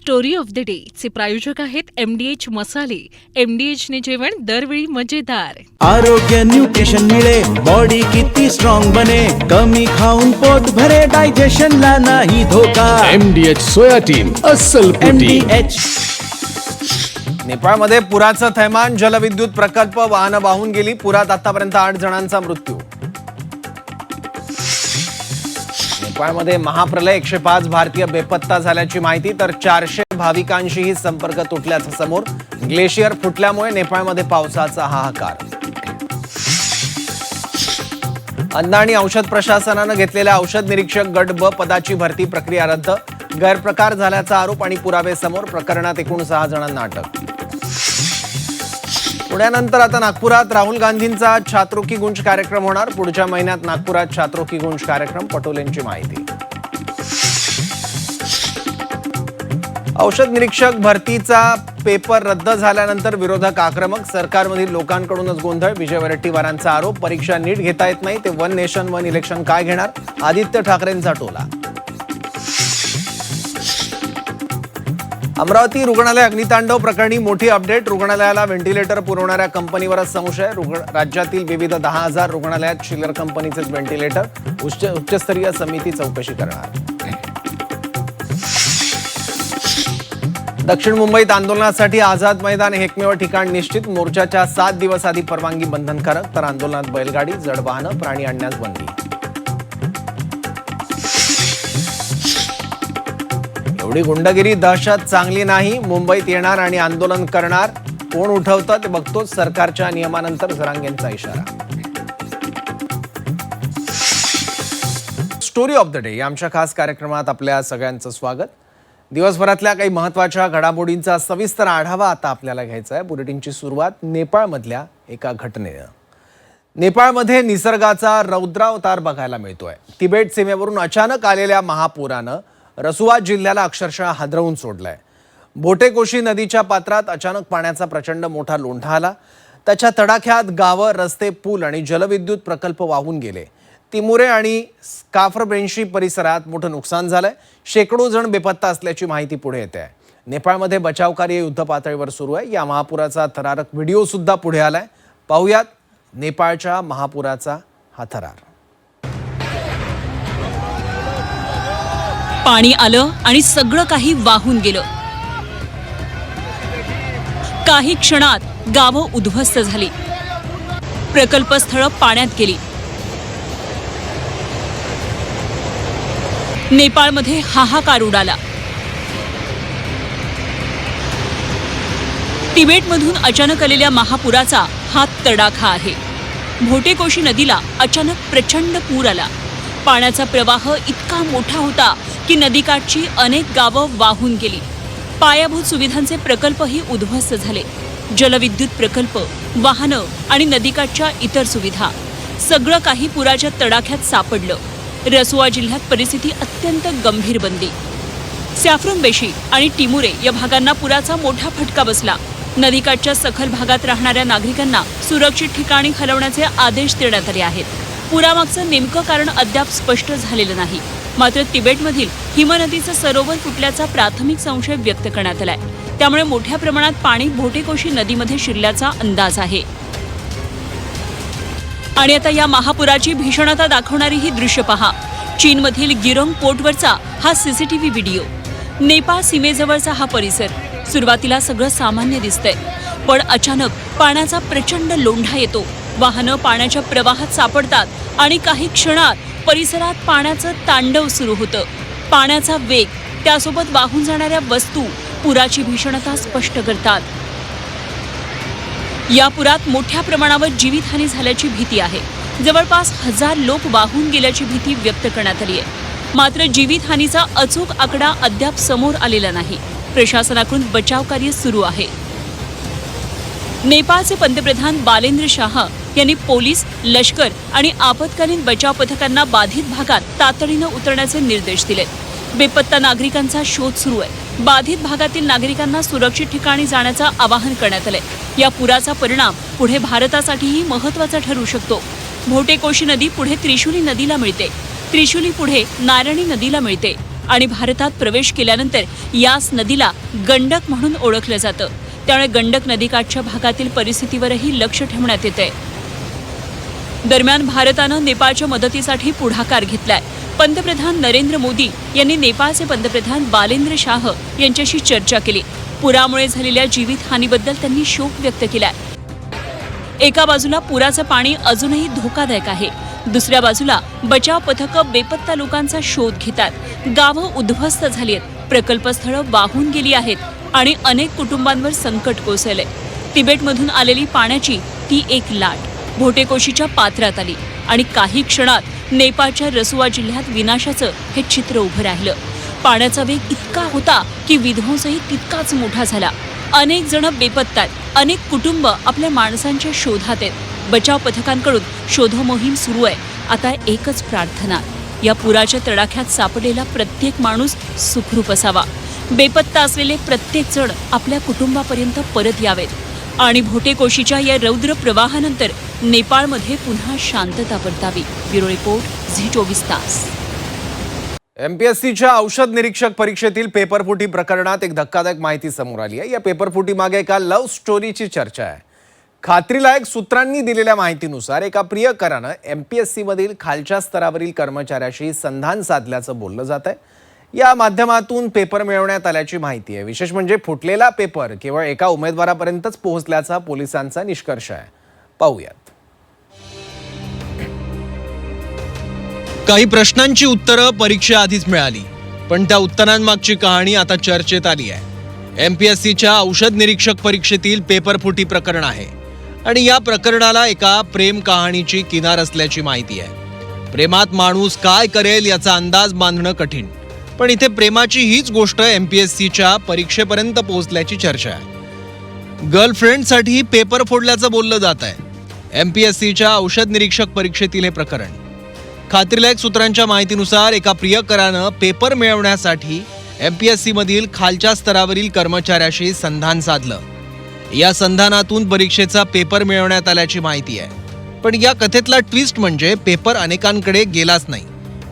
Story of the day चे प्रायोजक आहेत MDH मसाले. MDH ने जेवण दरवेळी मजेदार. आरोग्य न्यूट्रिशन मिळे, बॉडी किती स्ट्रॉंग बने, कमी खाऊन पोट भरे, डायजेशनला नाही धोका. MDH सोया टीम अस्सल प्रोटीन. MDH. नेपाळमध्ये पुराचं थैमान, जलविद्युत प्रकल्प वाहनं वाहून गेली. पुरात आतापर्यंत 8 जणांचा मृत्यू. नेपाळमध्ये महाप्रलय, 105 भारतीय बेपत्ता झाल्याची माहिती, तर 400 भाविकांशीही संपर्क तुटल्याचं समोर. ग्लेशियर फुटल्यामुळे नेपाळमध्ये पावसाचा हाहाकार. अन्न आणि औषध प्रशासनानं घेतलेल्या औषध निरीक्षक गट ब पदाची भरती प्रक्रिया रद्द. गैरप्रकार झाल्याचा आरोप आणि पुरावे समोर. प्रकरणात एकूण 6 जणांना अटक. पुण्यानंतर आता नागपुरात राहुल गांधींचा छात्रों की गूंज कार्यक्रम होणार. पुढच्या महिन्यात नागपुरात छात्रों की गूंज कार्यक्रम. पटोलेंची माहिती. औषध निरीक्षक भरतीचा पेपर रद्द झाल्यानंतर विरोधक आक्रमक. सरकारमधील लोकांकडूनच गोंधळ. विजय वडेट्टीवारांचा आरोप. परीक्षा नीट घेता येत नाही, ते वन नेशन वन इलेक्शन काय घेणार? आदित्य ठाकरेंचा टोला. अमरावती रुग्णालय अग्नितांडव प्रकरणी मोठी अपडेट. रुग्णालयाला व्हेंटिलेटर पुरवणाऱ्या कंपनीवरच संशय. राज्यातील विविध 10,000 रुग्णालयात चिलर कंपनीचेच व्हेंटिलेटर. उच्चस्तरीय समिती चौकशी करणार. दक्षिण मुंबईत आंदोलनासाठी आझाद मैदान हे एकमेव ठिकाण निश्चित. मोर्चाच्या 7 दिवस आधी परवानगी बंधनकारक, तर आंदोलनात बैलगाडी, जड वाहनं, प्राणी आणण्यास बंदी. एवढी गुंडगिरी, दहशत चांगली नाही. मुंबईत येणार आणि आंदोलन करणार. कोण उठवतं ते बघतोच. सरकारच्या नियमानंतर जरांगेंचा इशारा. स्टोरी ऑफ द डे या आमच्या खास कार्यक्रमात आपल्या सगळ्यांचं स्वागत. दिवसभरातल्या काही महत्त्वाच्या घडामोडींचा सविस्तर आढावा आता आपल्याला घ्यायचा आहे. बुलेटिनची सुरुवात नेपाळमधल्या एका घटनेनं. नेपाळमध्ये निसर्गाचा रौद्रावतार बघायला मिळतोय. तिबेट सीमेवरून अचानक आलेल्या महापुरानं रसुआ जिल्ह्याला अक्षरशः हादरवून सोडलाय. भोटेकोशी नदीच्या पात्रात अचानक पाण्याचा प्रचंड मोठा लोंढा आला. त्याच्या तडाख्यात गावं, रस्ते, पूल आणि जलविद्युत प्रकल्प वाहून गेले. तिमुरे आणि स्काफरबेन्शी परिसरात मोठं नुकसान झालंय. शेकडो जण बेपत्ता असल्याची माहिती पुढे येते आहे. नेपाळमध्ये बचावकार्य युद्ध पातळीवर सुरू आहे. या महापुराचा थरारक व्हिडिओ सुद्धा पुढे आलाय. पाहुयात नेपाळच्या महापुराचा हा थरार. पाणी आलं आणि सगळं काही वाहून गेलं. काही क्षणात गावं उद्ध्वस्त झाली. प्रकल्पस्थळं पाण्यात गेली. नेपाळमध्ये हाहाकार उडाला. तिबेटमधून अचानक आलेल्या महापुराचा हा तडाखा आहे. भोटेकोशी नदीला अचानक प्रचंड पूर आला. पाण्याचा प्रवाह इतका मोठा होता की नदीकाठची अनेक गावं वाहून गेली. पायाभूत सुविधांचे प्रकल्पही उद्ध्वस्त झाले. जलविद्युत प्रकल्प, वाहनं आणि नदीकाठच्या इतर सुविधा सगळं काही पुराच्या तडाख्यात सापडलं. रसुआ जिल्ह्यात परिस्थिती अत्यंत गंभीर बनली. स्काफरबेन्शी आणि तिमुरे या भागांना पुराचा मोठा फटका बसला. नदीकाठच्या सखल भागात राहणाऱ्या नागरिकांना सुरक्षित ठिकाणी हलवण्याचे आदेश देण्यात आले आहेत. पुरामागचं नेमकं कारण अद्याप स्पष्ट झालेलं नाही. मात्र तिबेटमधील हिमनदीचं सरोवर फुटल्याचा प्राथमिक संशय व्यक्त करण्यात आलाय. त्यामुळे मोठ्या प्रमाणात पाणी भोटेकोशी नदीमध्ये शिरल्याचा अंदाज आहे. आणि आता या महापुराची भीषणता दाखवणारी ही दृश्य पहा. चीनमधील गिरोंग पोर्टवरचा हा सीसीटीव्ही व्हिडिओ. नेपाळ सीमेजवळचा हा परिसर. सुरुवातीला सगळं सामान्य दिसतंय, पण अचानक पाण्याचा प्रचंड लोंढा येतो. वाहनं पाण्याच्या प्रवाहात सापडतात आणि काही क्षणात परिसरात पाण्याचं तांडव सुरू होतं. पाण्याचा वेग, त्यासोबत वाहून जाणाऱ्या वस्तू पुराची भीषणता स्पष्ट करतात. या पुरात मोठ्या प्रमाणावर जीवितहानी झाल्याची भीती आहे. जवळपास 1000 लोक वाहून गेल्याची भीती व्यक्त करण्यात आली आहे. मात्र जीवितहानीचा अचूक आकडा अद्याप समोर आलेला नाही. प्रशासनाकडून बचाव कार्य सुरू आहे. नेपाळचे पंतप्रधान बालेंद्र शाह यांनी पोलीस, लष्कर आणि आपत्कालीन बचाव पथकांना बाधित भागात तातडीनं उतरण्याचे निर्देश दिले. बेपत्ता नागरिकांचा शोध सुरू आहे. बाधित भागातील नागरिकांना सुरक्षित ठिकाणी जाण्याचं आवाहन करण्यात आलंय. या पुराचा परिणाम पुढे भारतासाठीही महत्त्वाचा ठरू शकतो. भोटेकोशी नदी पुढे त्रिशूली नदीला मिळते. त्रिशूली पुढे नारायणी नदीला मिळते. आणि भारतात प्रवेश केल्यानंतर याच नदीला गंडक म्हणून ओळखलं जातं. त्यामुळे गंडक नदीकाठच्या भागातील परिस्थितीवरही लक्ष ठेवण्यात येतंय. दरम्यान भारतानं नेपाळच्या मदतीसाठी पुढाकार घेतलाय. पंतप्रधान नरेंद्र मोदी यांनी नेपाळचे पंतप्रधान बालेंद्र शाह यांच्याशी चर्चा केली. पुरामुळे झालेल्या जीवितहानीबद्दल त्यांनी शोक व्यक्त केलाय. एका बाजूला पुराचं पाणी अजूनही धोकादायक आहे, दुसऱ्या बाजूला बचाव पथकं बेपत्ता लोकांचा शोध घेतात. गावं उद्ध्वस्त झाली आहेत, प्रकल्पस्थळं वाहून गेली आहेत आणि अनेक कुटुंबांवर संकट कोसळलंय. तिबेटमधून आलेली पाण्याची ती एक लाट भोटेकोशीच्या पात्रात आली आणि काही क्षणात नेपाळच्या रसुआ जिल्ह्यात विनाशाचं हे चित्र उभं राहिलं. पाण्याचा वेग इतका होता की विध्वंसही तितकाच मोठा झाला. अनेक जण बेपत्ता आहेत, अनेक कुटुंब आपल्या माणसांच्या शोधात आहेत. बचाव पथकांकडून शोध मोहीम सुरू आहे. आता एकच प्रार्थना, या पुराच्या तडाख्यात सापडलेला प्रत्येक माणूस सुखरूप असावा. बेपत्ता असलेले प्रत्येक जण आपल्या कुटुंबापर्यंत परत यावेत आणि भोटेकोशीच्या या रौद्र प्रवाहानंतर नेपाळमध्ये पुन्हा शांतता परतावी. ब्युरो रिपोर्ट झी24 तास. एमपीएससीच्या औषध निरीक्षक परीक्षेतील पेपरफुटी प्रकरणात एक धक्कादायक माहिती समोर आली आहे. या पेपरफुटी मागे एका लव्ह स्टोरीची चर्चा आहे. खात्रीलायक सूत्रांनी दिलेल्या माहितीनुसार एका प्रियकरानं एमपीएससी मधील खालच्या स्तरावरील कर्मचाऱ्याशी संधान साधल्याचं बोललं जात आहे. या माध्यमातून पेपर मिळवण्यात आल्याची माहिती आहे. विशेष म्हणजे फुटलेला पेपर केवळ एका उमेदवारापर्यंतच पोहोचल्याचा पोलिसांचा निष्कर्ष आहे. पाहूयात. काही प्रश्नांची उत्तरं परीक्षेआधीच मिळाली, पण त्या उत्तरांमागची कहाणी आता चर्चेत आली आहे. एमपीएससीच्या औषध निरीक्षक परीक्षेतील पेपरफुटी प्रकरण आहे आणि या प्रकरणाला एका प्रेम कहाणीची किनार असल्याची माहिती आहे. प्रेमात माणूस काय करेल याचा अंदाज बांधणं कठीण, पण इथे प्रेमाची हीच गोष्ट एमपीएससीच्या परीक्षेपर्यंत पोहोचल्याची चर्चा आहे. गर्लफ्रेंडसाठी पेपर फोडल्याचं बोललं जात आहे. एमपीएससीच्या औषध निरीक्षक परीक्षेतील हे प्रकरण. खात्रीलायक सूत्रांच्या माहितीनुसार एका प्रियकरानं पेपर मिळवण्यासाठी एमपीएससी मधील खालच्या स्तरावरील कर्मचाऱ्याशी संधान साधलं. या संधानातून परीक्षेचा पेपर मिळवण्यात आल्याची माहिती आहे. पण या कथेतला ट्विस्ट म्हणजे पेपर अनेकांकडे गेलाच नाही.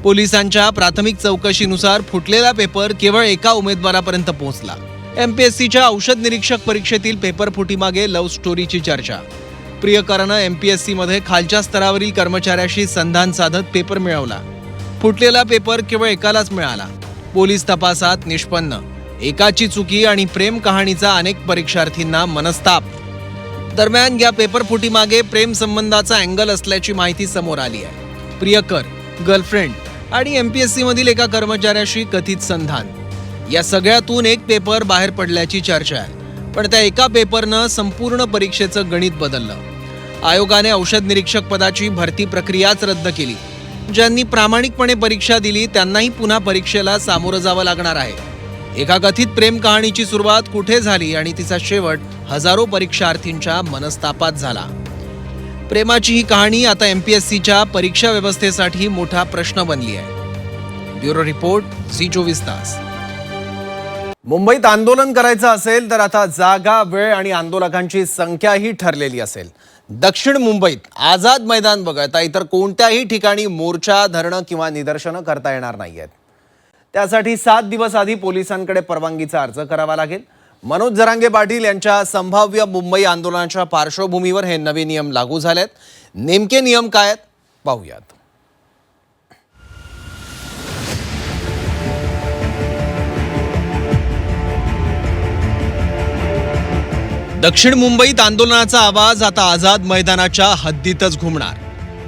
पोलिसांच्या प्राथमिक चौकशीनुसार फुटलेला पेपर केवळ एका उमेदवारापर्यंत पोहोचला. एमपीएससीच्या औषध निरीक्षक परीक्षेतील पेपरफुटीमागे लव्ह स्टोरीची चर्चा. प्रियकरानं एमपीएससी मध्ये खालच्या स्तरावरील कर्मचाऱ्याशी संधान साधत पेपर मिळवला. फुटलेला पेपर केवळ एकालाच मिळाला. पोलीस तपासात निष्पन्न एकाची चुकी आणि प्रेम कहाणीचा अनेक परीक्षार्थींना मनस्ताप. दरम्यान या पेपरफुटीमागे प्रेम संबंधाचा अँगल असल्याची माहिती समोर आली आहे. प्रियकर, गर्लफ्रेंड आणि एमपीएससी मधील एका कर्मचाऱ्याशी कथित संधान, या सगळ्यातून एक पेपर बाहेर पडल्याची चर्चा आहे. पण त्या एका पेपरनं संपूर्ण परीक्षेचं गणित बदललं. आयोगाने औषध निरीक्षक पदाची भरती प्रक्रियाच रद्द केली. ज्यांनी प्रामाणिकपणे परीक्षा दिली त्यांनाही पुन्हा परीक्षेला सामोरं जावं लागणार आहे. एका कथित प्रेम कहाणीची सुरुवात कुठे झाली आणि तिचा शेवट हजारो परीक्षार्थींच्या मनस्तापात झाला. प्रेमाची ही कहाणी आता एमपीएससीच्या परीक्षा व्यवस्थेसाठी मोठा प्रश्न बनली आहे. ब्युरो रिपोर्ट झी24 तास. मुंबईत आंदोलन करायचं असेल तर आता जागा, वेळ आणि आंदोलकांची संख्याही ठरलेली असेल. दक्षिण मुंबईत आझाद मैदान वगळता इतर कोणत्याही ठिकाणी मोर्चा, धरणं किंवा निदर्शनं करता येणार नाहीयेत. त्यासाठी 7 दिवस आधी पोलिसांकडे परवानगीचा अर्ज करावा लागेल. मनोज जरांगे पाटील यांच्या संभाव्य मुंबई आंदोलनाच्या पार्श्वभूमीवर हे नवे नियम लागू झालेत. नेमके नियम काय आहेत पाहूयात. दक्षिण मुंबईत आंदोलनाचा आवाज आता आझाद मैदानाच्या हद्दीतच घुमणार.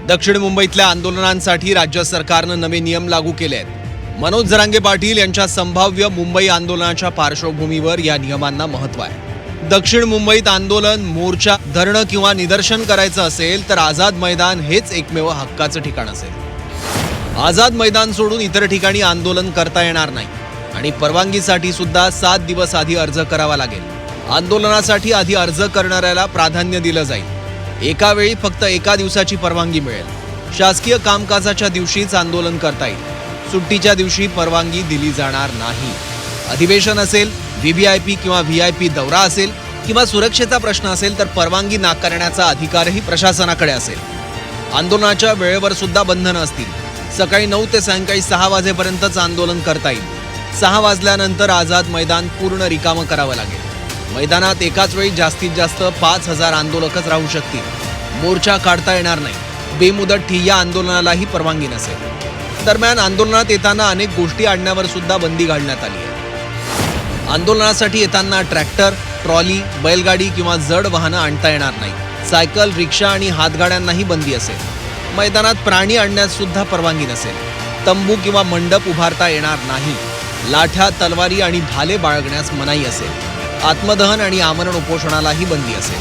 दक्षिण मुंबईतल्या आंदोलनांसाठी राज्य सरकारनं नवे नियम लागू केले आहेत. मनोज जरांगे पाटील यांच्या संभाव्य मुंबई आंदोलनाच्या पार्श्वभूमीवर या नियमांना महत्त्व आहे. दक्षिण मुंबईत आंदोलन, मोर्चा, धरणं किंवा निदर्शन करायचं असेल तर आझाद मैदान हेच एकमेव हक्काचं ठिकाण असेल. आझाद मैदान सोडून इतर ठिकाणी आंदोलन करता येणार नाही आणि परवानगीसाठी सुद्धा 7 दिवस आधी अर्ज करावा लागेल. आंदोलनासाठी आधी अर्ज करणाऱ्याला प्राधान्य दिलं जाईल. एका वेळी फक्त एका दिवसाची परवानगी मिळेल. शासकीय कामकाजाच्या दिवशीच आंदोलन करता येईल. सुट्टीच्या दिवशी परवानगी दिली जाणार नाही. अधिवेशन असेल, व्हीव्हीआयपी किंवा व्हीआयपी दौरा असेल किंवा सुरक्षेचा प्रश्न असेल तर परवानगी नाकारण्याचा अधिकारही प्रशासनाकडे असेल. आंदोलनाच्या वेळेवर सुद्धा बंधनं असतील. सकाळी 9 ते सायंकाळी 6 वाजेपर्यंतच आंदोलन करता येईल. 6 वाजल्यानंतर आझाद मैदान पूर्ण रिकामं करावं लागेल. मैदानात एकाच वेळी जास्तीत जास्त 5,000 आंदोलकच राहू शकतील. मोर्चा काढता येणार नाही. बेमुदत ठिय्या आंदोलनालाही परवानगी नसेल. दरम्यान आंदोलनात येताना अनेक गोष्टी आणण्यावर सुद्धा बंदी घालण्यात आली आहे. आंदोलनासाठी येताना ट्रॅक्टर, ट्रॉली, बैलगाडी किंवा जड वाहनं आणता येणार नाही. सायकल, रिक्षा आणि हातगाड्यांनाही बंदी असेल. मैदानात प्राणी आणण्यास सुद्धा परवानगी नसेल. तंबू किंवा मंडप उभारता येणार नाही. लाठ्या, तलवारी आणि भाले बाळगण्यास मनाई असेल. आत्मदहन आणि आमरण उपोषणालाही बंदी असेल.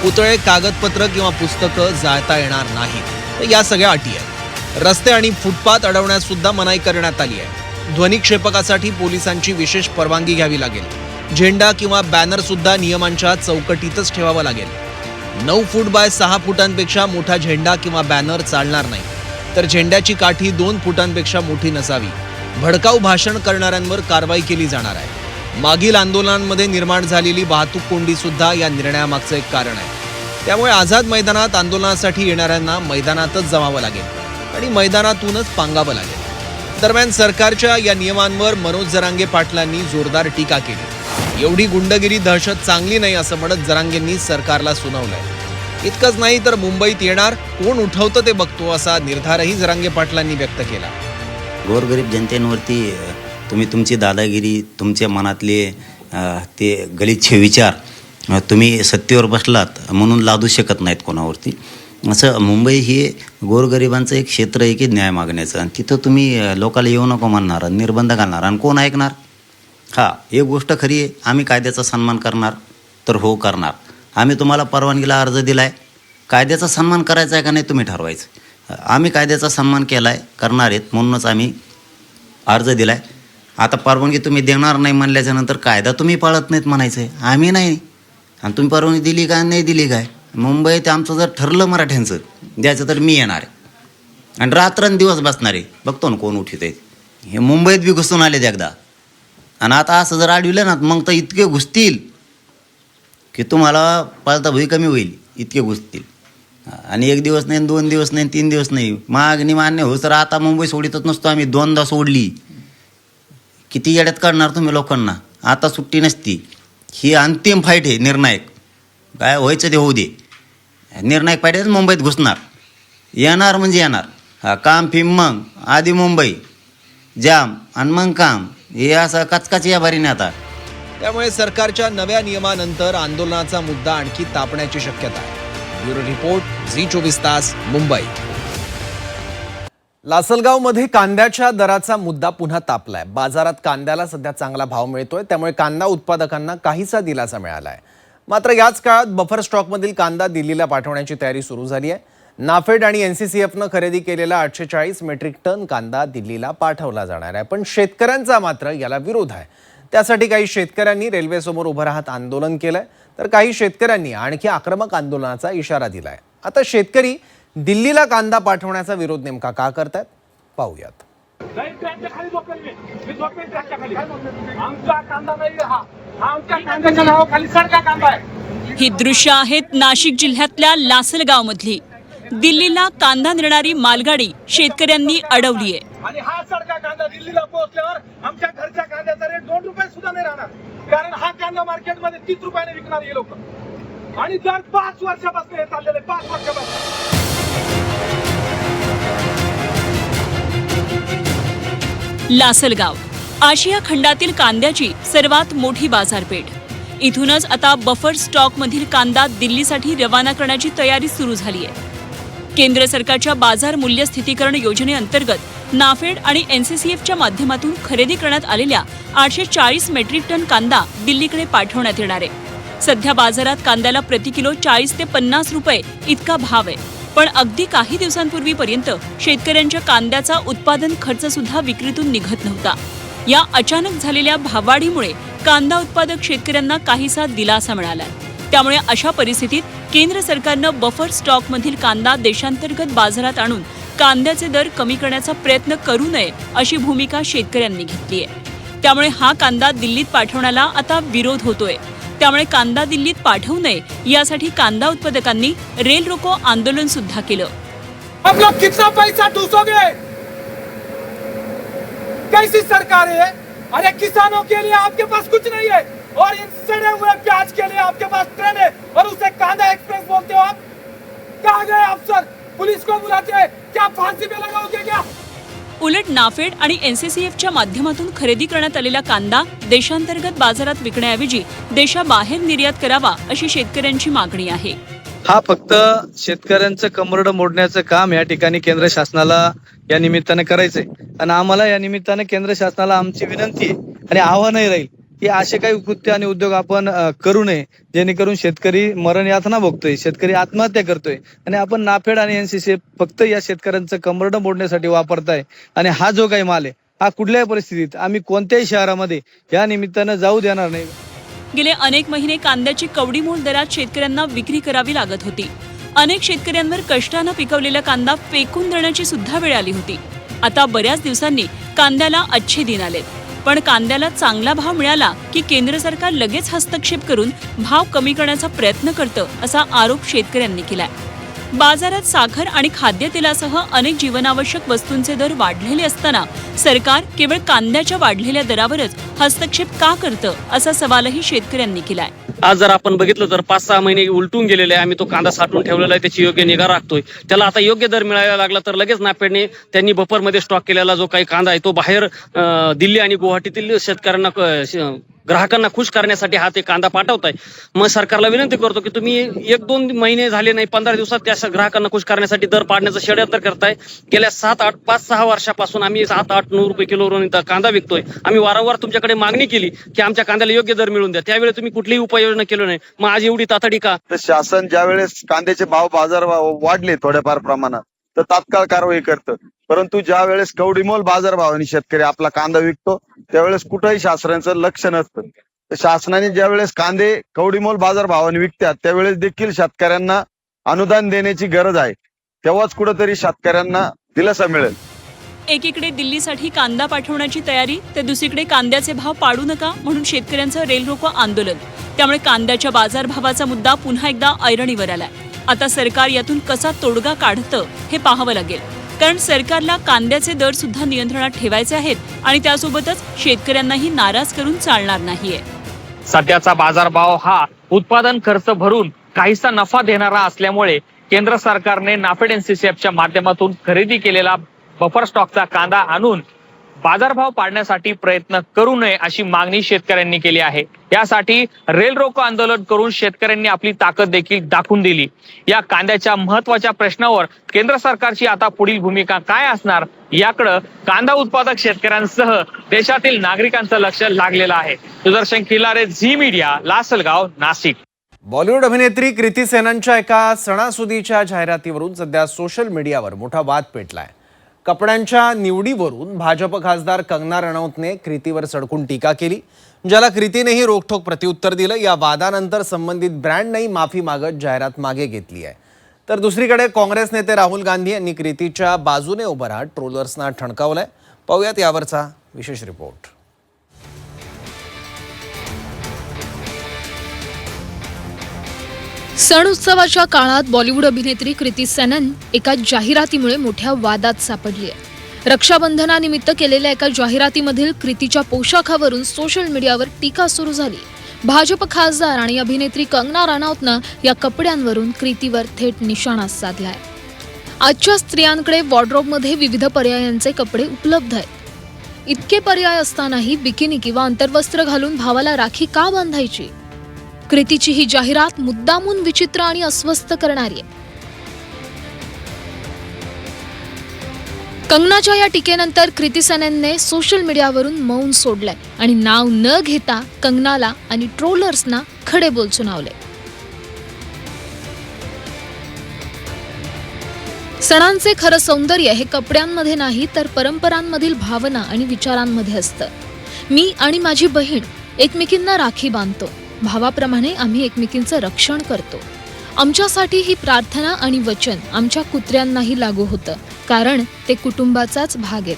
पुतळे, कागदपत्र किंवा पुस्तकं जाळता येणार नाहीत. या सगळ्या अटी आहेत. रस्ते आणि फुटपाथ अडवण्यास सुद्धा मनाई करण्यात आली आहे. ध्वनिक्षेपकासाठी पोलिसांची विशेष परवानगी घ्यावी लागेल. झेंडा किंवा बॅनर सुद्धा नियमांच्या चौकटीतच ठेवावा लागेल. 9 फूट बाय 6 फुटांपेक्षा मोठा झेंडा किंवा बॅनर चालणार नाही. तर झेंड्याची काठी 2 फुटांपेक्षा मोठी नसावी. भडकाऊ भाषण करणाऱ्यांवर कारवाई केली जाणार आहे. मागील आंदोलनांमध्ये निर्माण झालेली वाहतूक कोंडी सुद्धा या निर्णयामागचं एक कारण आहे. त्यामुळे आझाद मैदानात आंदोलनासाठी येणाऱ्यांना मैदानातच जमावं लागेल आणि मैदानातूनच पांगावं लागेल. दरम्यान सरकारच्या या नियमांवर मनोज जरांगे पाटलांनी जोरदार टीका केली. एवढी गुंडगिरी, दहशत चांगली नाही असं म्हणत जरांगेंनी सरकारला सुनावलंय. इतकंच नाही तर मुंबईत येणार, कोण उठवतं ते बघतो असा निर्धारही जरांगे पाटलांनी व्यक्त केला. गोरगरीब जनतेवरती तुम्ही तुमची दादागिरी, तुमच्या मनातले ते गलिच्छ विचार तुम्ही सत्तेवर बसलात म्हणून लादू शकत नाहीत कोणावरती. असं मुंबई हे गोरगरिबांचं एक क्षेत्र आहे की न्याय मागण्याचं, आणि तिथं तुम्ही लोकाला येऊ नको म्हणणार, निर्बंध घालणार, आणि कोण ऐकणार? हा, एक गोष्ट खरी आहे, आम्ही कायद्याचा सन्मान करणार तर हो करणार. आम्ही तुम्हाला परवानगीला अर्ज दिला आहे, कायद्याचा सन्मान करायचा आहे का नाही तुम्ही ठरवायचं. आम्ही कायद्याचा सन्मान केला आहे, करणार आहेत, म्हणूनच आम्ही अर्ज दिला आहे. आता परवानगी तुम्ही देणार नाही म्हणल्याच्यानंतर कायदा तुम्ही पाळत नाहीत म्हणायचं आहे. आम्ही नाही, आणि तुम्ही परवानगी दिली काय नाही दिली काय. मुंबईत आमचं जर ठरलं मराठ्यांचं द्यायचं तर मी येणार आहे आणि रात्रंदिवस बसणार आहे. बघतो ना कोण उठीत आहे. हे मुंबईत बी घुसून आलेत एकदा, आणि आता असं जर अडविलं ना मग तर इतके घुसतील की तुम्हाला पळता भुई कमी होईल, इतके घुसतील. आणि 1 दिवस नाही, 2 दिवस नाही, 3 दिवस नाही, मागणी मान्य होस तर आता मुंबई सोडितच नसतो आम्ही. 2दा सोडली. किती येड्यात काढणार तुम्ही लोकांना. आता सुट्टी नसती. ही अंतिम फाईट आहे, निर्णायक. काय व्हायचं ते होऊ दे. निर्णायक फाईट आहे, मुंबईत घुसणार, येणार म्हणजे येणार. हा, काम फिम मग आधी मुंबई जाम आणि मग काम, हे असं कचकाच या बारीने आता. त्यामुळे सरकारच्या नव्या नियमानंतर आंदोलनाचा मुद्दा आणखी तापण्याची शक्यता आहे. ब्युरो रिपोर्ट, झी 24 तास, मुंबई. लासलगावमध्ये कांद्याच्या दराचा मुद्दा पुन्हा तापलाय. बाजारात कांद्याला सध्या चांगला भाव मिळतोय, त्यामुळे कांदा उत्पादकांना काहीसा दिलासा मिळालाय. मात्र याच काळात बफर स्टॉकमधील कांदा दिल्लीला पाठवण्याची तयारी सुरू झाली आहे. नाफेड आणि NCCFनं खरेदी केलेला 840 मेट्रिक टन कांदा दिल्लीला पाठवला जाणार आहे. पण शेतकऱ्यांचा मात्र याला विरोध आहे. त्यासाठी काही शेतकऱ्यांनी रेल्वेसमोर उभं राहत आंदोलन केलंय, तर काही शेतकऱ्यांनी आणखी आक्रमक आंदोलनाचा इशारा दिलाय. आता शेतकरी दिल्लीला कांदा पाठवण्याचा विरोध नेमका का करतायत पाहूयात. ही दृश्य आहेत नाशिक जिल्ह्यातल्या लासलगाव मधली. दिल्लीला कांदा नेणारी मालगाडी शेतकऱ्यांनी अडवली आहे. आणि हा सारखा कांदा दिल्लीला पोहोचल्यावर आमच्या घरच्या कांद्याचा रेट 2 रुपये सुद्धा नाही राहणार, कारण हा कांदा मार्केटमध्ये 30 रुपयाने विकणार हे लोक. आणि दर 5 वर्षापासून हे चाललेले 5 वर्षापासून. लासलगाव आशिया खंडातील कांद्याची सर्वात मोठी बाजारपेठ. इथूनच आता बफर स्टॉक मधील कांदा दिल्लीसाठी रवाना करण्याची तयारी सुरू झाली आहे. केंद्र सरकारच्या बाजार मूल्य स्थितीकरण योजनेअंतर्गत नाफेड आणि NCCFच्या माध्यमातून खरेदी करण्यात आलेल्या 840 मेट्रिक टन कांदा दिल्लीकडे पाठवण्यात येणार आहे. सध्या बाजारात कांद्याला प्रति किलो 40 ते 50 रुपये इतका भाव आहे. पण अगदी काही दिवसांपूर्वीपर्यंत शेतकऱ्यांच्या कांद्याचा उत्पादन खर्च सुद्धा विक्रीतून निघत नव्हता. या अचानक झालेल्या भाववाढीमुळे कांदा उत्पादक शेतकऱ्यांना काहीसा दिलासा मिळाला. त्यामुळे अशा परिस्थितीत केंद्र सरकारनं बफर स्टॉकमधील कांदा देशांतर्गत बाजारात आणून कांद्याचे दर कमी करण्याचा प्रयत्न करू नये अशी भूमिका शेतकऱ्यांनी घेतली आहे. त्यामुळे हा कांदा दिल्लीत पाठवण्याला आता विरोध होतोय. त्यामुळे कांदा दिल्लीत पाठवू नये यासाठी कांदा उत्पादकांनी रेल रोको आंदोलन सुद्धा केलं. हम लोग कितना पैसा ठूसोगे? कैसी सरकार है? अरे किसानों के लिए आपके पास कुछ नहीं है और इन सड़े हुए प्याज के लिए आपके पास ट्रेन है और उसे कांदा एक्सप्रेस बोलते हो आप। कहाँ गए अफसर? पुलिस को बुलाते हैं क्या? फांसी पे लगाओगे क्या? उलट नाफेड आणि NCCFच्या माध्यमातून खरेदी करण्यात आलेला कांदा देशांतर्गत बाजारात विकण्याऐवजी देशाबाहेर निर्यात करावा अशी शेतकऱ्यांची मागणी आहे. हा फक्त शेतकऱ्यांचं कंबरडं मोडण्याचं काम या ठिकाणी केंद्र शासनाला या निमित्ताने करायचंय आणि आम्हाला या निमित्ताने केंद्र शासनाला आमची विनंती आहे आणि आव्हानही राहील की असे काही कृत्य आणि उद्योग आपण करू नये जेणेकरून शेतकरी मरण यातना भोगतोय, शेतकरी आत्महत्या करतोय आणि आपण नाफेड आणि NCC फक्त या शेतकऱ्यांचं कंबरडं मोडण्यासाठी वापरताय. आणि हा जो काही माल आहे हा कुठल्याही परिस्थितीत आम्ही कोणत्याही शहरामध्ये या निमित्तानं जाऊ देणार नाही. गेले अनेक महिने कांद्याची कवडीमोल दरात शेतकऱ्यांना विक्री करावी लागत होती. अनेक शेतकऱ्यांवर कष्टानं पिकवलेला कांदा फेकून देण्याची सुद्धा वेळ आली होती. आता बऱ्याच दिवसांनी कांद्याला अच्छे दिन आलेत. पण कांद्याला चांगला भाव मिळाला की केंद्र सरकार लगेच हस्तक्षेप करून भाव कमी करण्याचा प्रयत्न करतं असा आरोप शेतकऱ्यांनी केलाय. बाजारात साखर आणि खाद्यतेलासह अनेक जीवनावश्यक वस्तूंचे दर वाढलेले असताना सरकार केवळ कांद्याच्या वाढलेल्या दरावरच हस्तक्षेप का करतं असा सवालही शेतकऱ्यांनी केलाय. आज जर आपण बघितलं तर 5-6 महिने उलटून गेलेले आहे. आम्ही तो कांदा साठवून ठेवलेला आहे, त्याची योग्य निगा राखतोय. त्याला आता योग्य दर मिळायला लागला तर लगेच नाफेडने त्यांनी बफरमध्ये स्टॉक केलेला जो काही कांदा आहे तो बाहेर दिल्ली आणि गुवाहाटीतील शेतकऱ्यांना ग्राहकांना खुश करण्यासाठी हा ते कांदा पाठवताय. मग सरकारला विनंती करतो की तुम्ही 1-2 महिने झाले नाही 15 दिवसात त्या ग्राहकांना खुश करण्यासाठी दर पाडण्याचं षडयंत्र करताय. गेल्या 5-6 वर्षापासून आम्ही 7-8-9 रुपये किलोवरून कांदा विकतोय. आम्ही वारंवार तुमच्याकडे मागणी केली की आमच्या कांद्याला योग्य दर मिळून द्या. त्यावेळी तुम्ही कुठलीही उपाययोजना केली नाही. मग आज एवढी तातडी का? तर शासन ज्या वेळेस कांद्याचे बाजार वाढले थोड्याफार प्रमाणात तर तात्काळ कारवाई करतं, परंतु ज्या वेळेस कवडीमोल बाजारभावाने शेतकरी आपला कांदा विकतो त्यावेळेस कुठंही शासनाचं लक्ष नसतं. तर शासनाने ज्या वेळेस कांदे कवडीमोल बाजारभावाने विकतात त्यावेळेस देखील शेतकऱ्यांना अनुदान देण्याची गरज आहे. तेव्हाच कुठंतरी शेतकऱ्यांना दिलासा मिळेल. एकीकडे दिल्लीसाठी कांदा पाठवण्याची तयारी तर दुसरीकडे कांद्याचे भाव पाडू नका म्हणून शेतकऱ्यांचं रेल रोको आंदोलन. त्यामुळे कांद्याच्या बाजारभावाचा मुद्दा पुन्हा एकदा ऐरणीवर आलाय. आता सरकार यातून कसा तोडगा काढतं हे पाहावं लागेल. कारण सरकारला कांद्याचे दर सुद्धा नियंत्रणात ठेवायचे आहेत आणि त्यासोबतच शेतकऱ्यांनाही नाराज करून चालणार नाहीये. सध्याचा बाजारभाव हा उत्पादन खर्च भरून काहीसा नफा देणारा असल्यामुळे केंद्र सरकारने नाफेड NCCFच्या माध्यमातून खरेदी केलेला बफर स्टॉकचा कांदा आणून बाजारभाव पाडण्यासाठी प्रयत्न करू नये अशी मागणी शेतकऱ्यांनी केली आहे. यासाठी रेल रोको आंदोलन करून शेतकऱ्यांनी आपली ताकद देखील दाखवून दिली. या कांद्याच्या महत्वाच्या प्रश्नावर केंद्र सरकारची आता पुढील भूमिका काय असणार याकडे कांदा उत्पादक शेतकऱ्यांसह देशातील नागरिकांचं लक्ष लागलेलं आहे. Sudarshan Khilare, Zee media, Lasalgaon, Nashik. Bollywood अभिनेत्री कृती सेननच्या एका सणासुदीच्या जाहिरातीवरून सध्या सोशल मीडियावर मोठा वाद पेटलाय. कपड्यांच्या निवडीवरून भाजप खासदार कंगना रनौतने कृतीवर सडकून टीका केली, ज्याला कृतीनेही रोखठोक प्रत्युत्तर दिलं. या वादानंतर संबंधित ब्रँडनेही माफी मागत जाहिरात मागे घेतली आहे. तर दुसरीकडे काँग्रेस नेते राहुल गांधी यांनी कृतीच्या बाजूने उभं राहत ट्रोलर्सना ठणकावलंय. पाहूयात यावरचा विशेष रिपोर्ट. सण उत्सवाच्या काळात बॉलिवूड अभिनेत्री कृती सेनन एका जाहिरातीमुळे मोठ्या वादात सापडली आहे. रक्षाबंधनानिमित्त केलेल्या एका जाहिरातीमधील कृतीच्या पोशाखावरून सोशल मीडियावर टीका सुरू झाली. भाजप खासदार आणि अभिनेत्री कंगना रनौतनं या कपड्यांवरून कृतीवर थेट निशाणा साधलाय. आजच्या स्त्रियांकडे वॉर्डरोबमध्ये विविध पर्यायांचे कपडे उपलब्ध आहेत. इतके पर्याय असतानाही बिकिनी किंवा अंतर्वस्त्र घालून भावाला राखी का बांधायची? कृतीची ही जाहिरात मुद्दामून विचित्र आणि अस्वस्थ करणारी आहे. कंगनाच्या या टीकेनंतर कृती सेननने सोशल मीडियावरून मौन सोडलंय आणि नाव न घेता कंगनाला आणि ट्रोलर्सना खडे बोल सुनावले. सणांचे खरं सौंदर्य हे कपड्यांमध्ये नाही तर परंपरांमधील भावना आणि विचारांमध्ये असतं. मी आणि माझी बहीण एकमेकींना राखी बांधतो. भावाप्रमाणे आम्ही एकमेकींचं रक्षण करतो. आमच्यासाठी ही प्रार्थना आणि वचन आमच्या कुत्र्यांनाही लागू होतं, कारण ते कुटुंबाचाच भाग आहेत.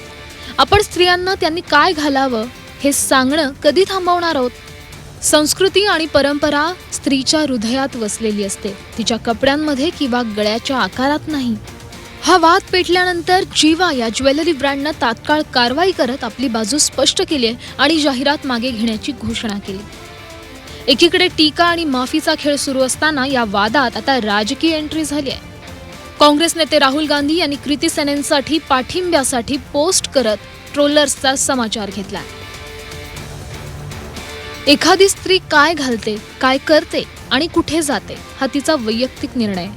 आपण स्त्रियांना त्यांनी काय घालावं हे सांगणं कधी थांबवणार आहोत? संस्कृती आणि परंपरा स्त्रीच्या हृदयात वसलेली असते, तिच्या कपड्यांमध्ये किंवा गळ्याच्या आकारात नाही. हा वाद पेटल्यानंतर जीवा या ज्वेलरी ब्रँडनं तात्काळ कारवाई करत आपली बाजू स्पष्ट केली आहे आणि जाहिरात मागे घेण्याची घोषणा केली. एकीकडे टीका आणि माफीचा खेळ सुरू असताना या वादात आता राजकीय एंट्री झाली आहे. काँग्रेस नेते राहुल गांधी यांनी कृती सेनेंसाठी पाठिंब्यासाठी पोस्ट करत ट्रोलर्सचा समाचार घेतला. एखादी स्त्री काय घालते, काय करते आणि कुठे जाते हा तिचा वैयक्तिक निर्णय.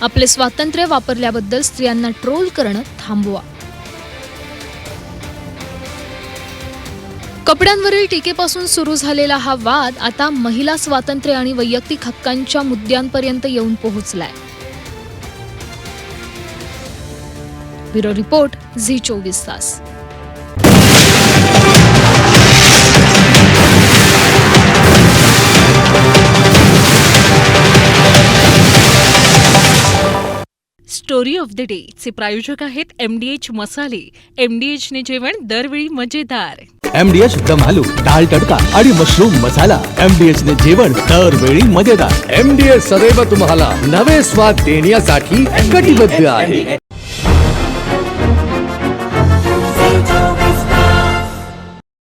आपले स्वातंत्र्य वापरल्याबद्दल स्त्रियांना ट्रोल करणं थांबवा. कपड्यांवरील टीकेपासून सुरू झालेला हा वाद आता महिला स्वातंत्र्य आणि वैयक्तिक हक्कांच्या मुद्द्यांपर्यंत येऊन पोहोचलाय. ब्युरो रिपोर्ट झी24 तास. स्टोरी ऑफ द डे चे प्रायोजक आहेत MDH मसाले. MDH ने जेवण दरवेळी मजेदार. MDH दम आलू, दाल तडका आणि मशरूम मसाला. MDH ने जेवण दरवेळी मजेदार. MDH सदैव तुम्हाला नवे स्वाद देण्यासाठी कटिबद्ध आहे.